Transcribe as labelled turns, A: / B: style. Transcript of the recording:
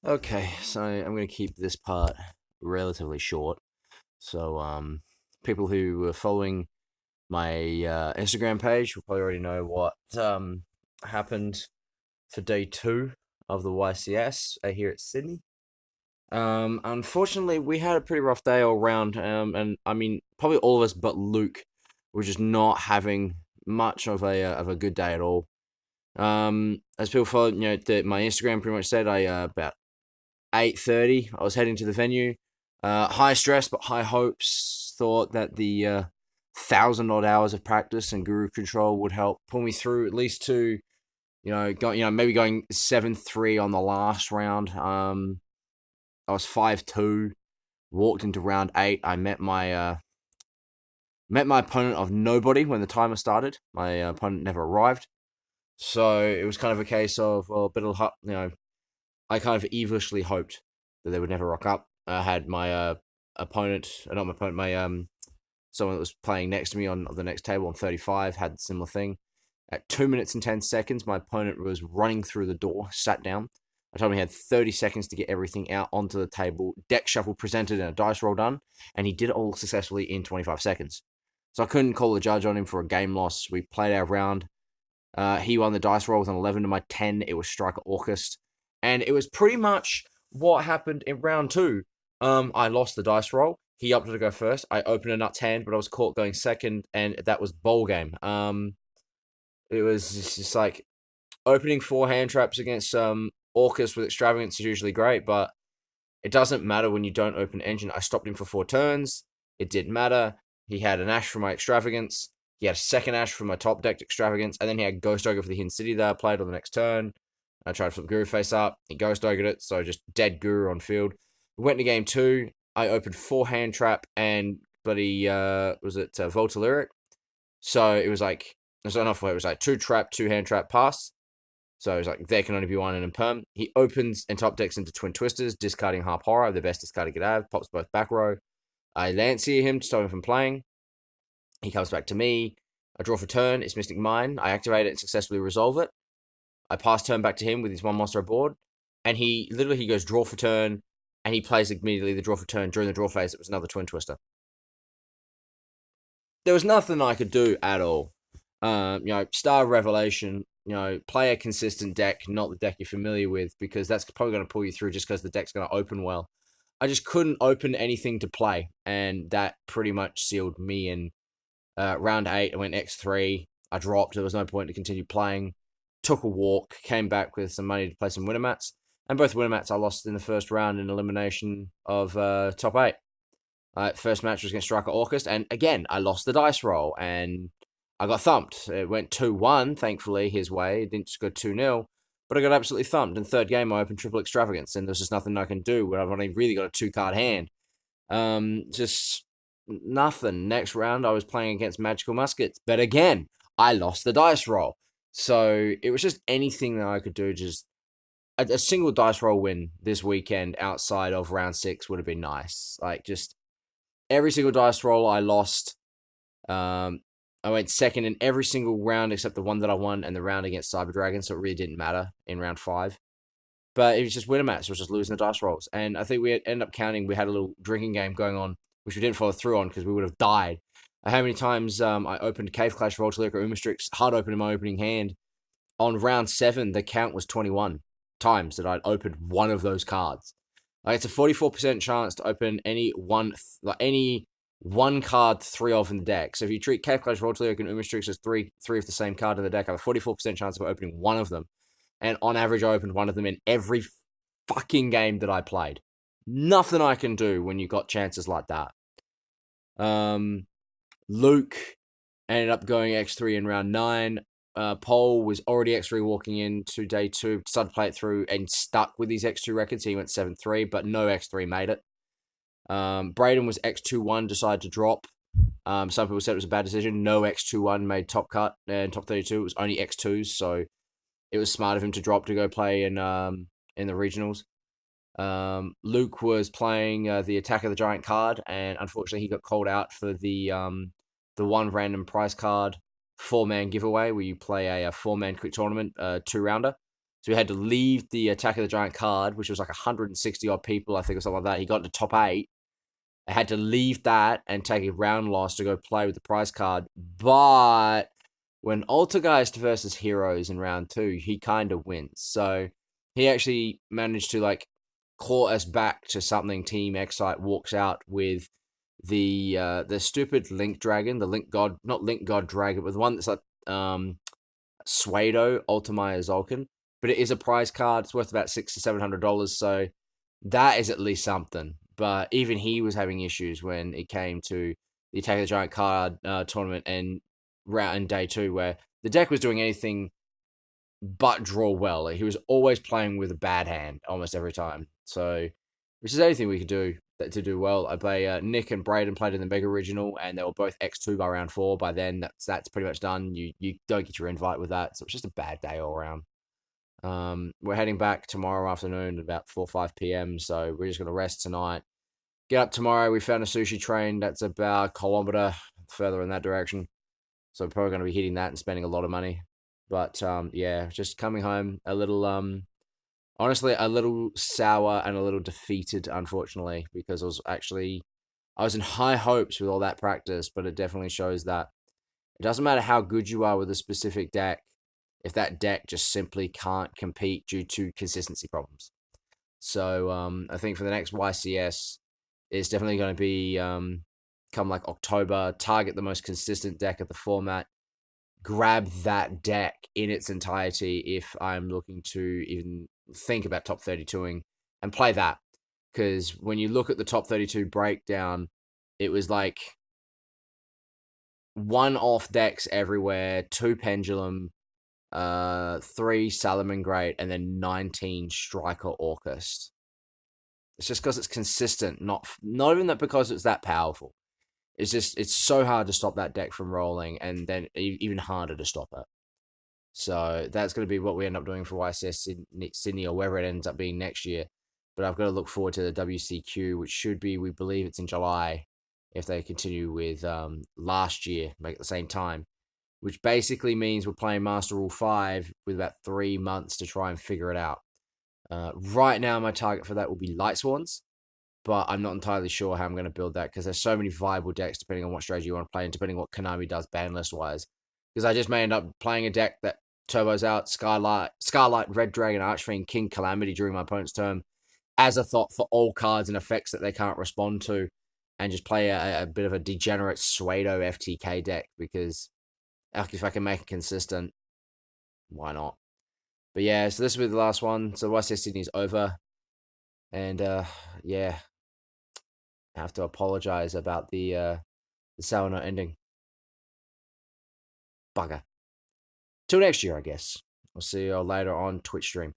A: Okay, so I'm going to keep this part relatively short. So, people who are following my Instagram page will probably already know what happened for day two of the YCS here at Sydney. Unfortunately, we had a pretty rough day all round, and I mean, probably all of us but Luke were just not having much of a good day at all. As people follow, my Instagram pretty much said about 8:30. I was heading to the venue. High stress but high hopes. Thought that the 1,000 odd hours of practice and guru control would help pull me through at least to maybe going 7-3 on the last round. I was 5-2. Walked into round 8. I met my opponent of nobody when the timer started. My opponent never arrived. So it was kind of a case of, well, a bit of, I kind of evilishly hoped that they would never rock up. I had my opponent, not my opponent, my someone that was playing next to me on the next table on 35 had a similar thing. At 2 minutes and 10 seconds, my opponent was running through the door, sat down. I told him he had 30 seconds to get everything out onto the table. Deck shuffle presented and a dice roll done, and he did it all successfully in 25 seconds. So I couldn't call the judge on him for a game loss. We played our round. He won the dice roll with an 11 to my 10. It was Striker Orcust. And it was pretty much what happened in round 2. I lost the dice roll. He opted to go first. I opened a nuts hand, but I was caught going second, and that was bowl game. It was just like opening 4 hand traps against Orcus with Extravagance is usually great, but it doesn't matter when you don't open engine. I stopped him for 4 turns. It didn't matter. He had an Ash for my Extravagance. He had a second Ash for my top decked Extravagance, and then he had Ghost Ogre for the Hidden City that I played on the next turn. I tried to flip Guru face up. He Ghost Ogred it, so just dead Guru on field. We went to game 2. I opened 4 hand trap and bloody Volta Lyric. So it was like, so enough for it. It was like 2 trap, 2 hand trap pass. So it was like, there can only be one in Imperm. He opens and top decks into Twin Twisters, discarding Harp Horror, the best discard he could have, pops both back row. I Lancia him to stop him from playing. He comes back to me. I draw for turn. It's Mystic Mine. I activate it and successfully resolve it. I pass turn back to him with his 1 monster aboard. And he goes draw for turn. And he plays immediately the draw for turn. During the draw phase, it was another Twin Twister. There was nothing I could do at all. Star Revelation, play a consistent deck, not the deck you're familiar with, because that's probably going to pull you through just because the deck's going to open well. I just couldn't open anything to play, and that pretty much sealed me in. Round 8, I went X3. I dropped. There was no point to continue playing. Took a walk. Came back with some money to play some winner mats. And both winner mats I lost in the first round in elimination of top 8. First match was against Striker Orcust. And again, I lost the dice roll. And I got thumped. It went 2-1, thankfully, his way. It didn't just go 2-0. But I got absolutely thumped. In the third game, I opened triple extravagance. And there's just nothing I can do when I've only really got a 2-card hand. Just nothing. Next round, I was playing against Magical Muskets, but again, I lost the dice roll. So it was just anything that I could do. Just a single dice roll win this weekend outside of round 6 would have been nice. Like, just every single dice roll I lost. I went second in every single round except the one that I won and the round against Cyber Dragon, so it really didn't matter in round 5. But it was just winner match. It was just losing the dice rolls. And I think we ended up counting. We had a little drinking game going on, which we didn't follow through on because we would have died. How many times I opened Cave Clash, Voltalic, or Umastrix, hard open in my opening hand. On round 7, the count was 21 times that I'd opened one of those cards. Like, it's a 44% chance to open any one card 3 of in the deck. So if you treat Cave Clash, Voltalic, and Umastrix as three of the same card in the deck, I have a 44% chance of opening one of them. And on average, I opened one of them in every fucking game that I played. Nothing I can do when you got chances like that. Luke ended up going X3 in round 9. Paul was already X3 walking into day 2, decided to play it through and stuck with his X2 records. He went 7-3, but no X3 made it. Braden was X2-1, decided to drop. Some people said it was a bad decision. No X2-1 made top cut and top 32. It was only X2s, so it was smart of him to drop to go play in the regionals. Luke was playing the Attack of the Giant card, and unfortunately he got called out for the one random prize card 4-man giveaway where you play a 4-man quick tournament 2-rounder. So he had to leave the Attack of the Giant card, which was like 160 odd people, I think, or something like that. He got into top 8. I had to leave that and take a round loss to go play with the prize card. But when Altergeist versus Heroes in round 2, he kind of wins. So he actually managed to like claw us back to something. Team Excite walks out with the stupid Link Dragon, the Link God, not Link God Dragon, but the one that's like Suedo Ultimaya Zolkin. But it is a prize card. It's worth about $600 to $700. So that is at least something. But even he was having issues when it came to the Attack of the Giant card tournament and round day 2, where the deck was doing anything but draw well. Like, he was always playing with a bad hand almost every time. So, which is anything we could do to do well. I play Nick and Braden played in the Mega Original, and they were both X2 by round 4. By then, that's pretty much done. You don't get your invite with that, so it's just a bad day all around. We're heading back tomorrow afternoon at about 4 or 5 p.m. So we're just gonna rest tonight. Get up tomorrow. We found a sushi train that's about a kilometer further in that direction. So we're probably going to be hitting that and spending a lot of money. But yeah, just coming home a little, honestly, a little sour and a little defeated, unfortunately, because I was in high hopes with all that practice, but it definitely shows that it doesn't matter how good you are with a specific deck if that deck just simply can't compete due to consistency problems. So I think for the next YCS, it's definitely going to be come like October, target the most consistent deck of the format, grab that deck in its entirety if I'm looking to even think about top 32ing and play that. Because when you look at the top 32 breakdown, it was like 1 off decks everywhere, 2 Pendulum, 3 Salamangreat, and then 19 Striker Orcust. It's just because it's consistent, not even that because it's that powerful. It's just, it's so hard to stop that deck from rolling, and then even harder to stop it. So that's going to be what we end up doing for YCS Sydney, or wherever it ends up being next year. But I've got to look forward to the WCQ, which should be, we believe it's in July, if they continue with last year, make it the same time. Which basically means we're playing Master Rule 5 with about 3 months to try and figure it out. Right now, my target for that will be Light Swans, but I'm not entirely sure how I'm going to build that because there's so many viable decks depending on what strategy you want to play and depending on what Konami does ban list wise. Because I just may end up playing a deck that turbos out Scarlight, Red Dragon, Archfiend, King Calamity during my opponent's turn as a thought for all cards and effects that they can't respond to, and just play a bit of a degenerate Suedo FTK deck because if I can make it consistent, why not? But yeah, so this will be the last one. So YCS Sydney's over. And yeah, I have to apologize about the sour note ending. Bugger. Till next year, I guess. I'll see you all later on Twitch stream.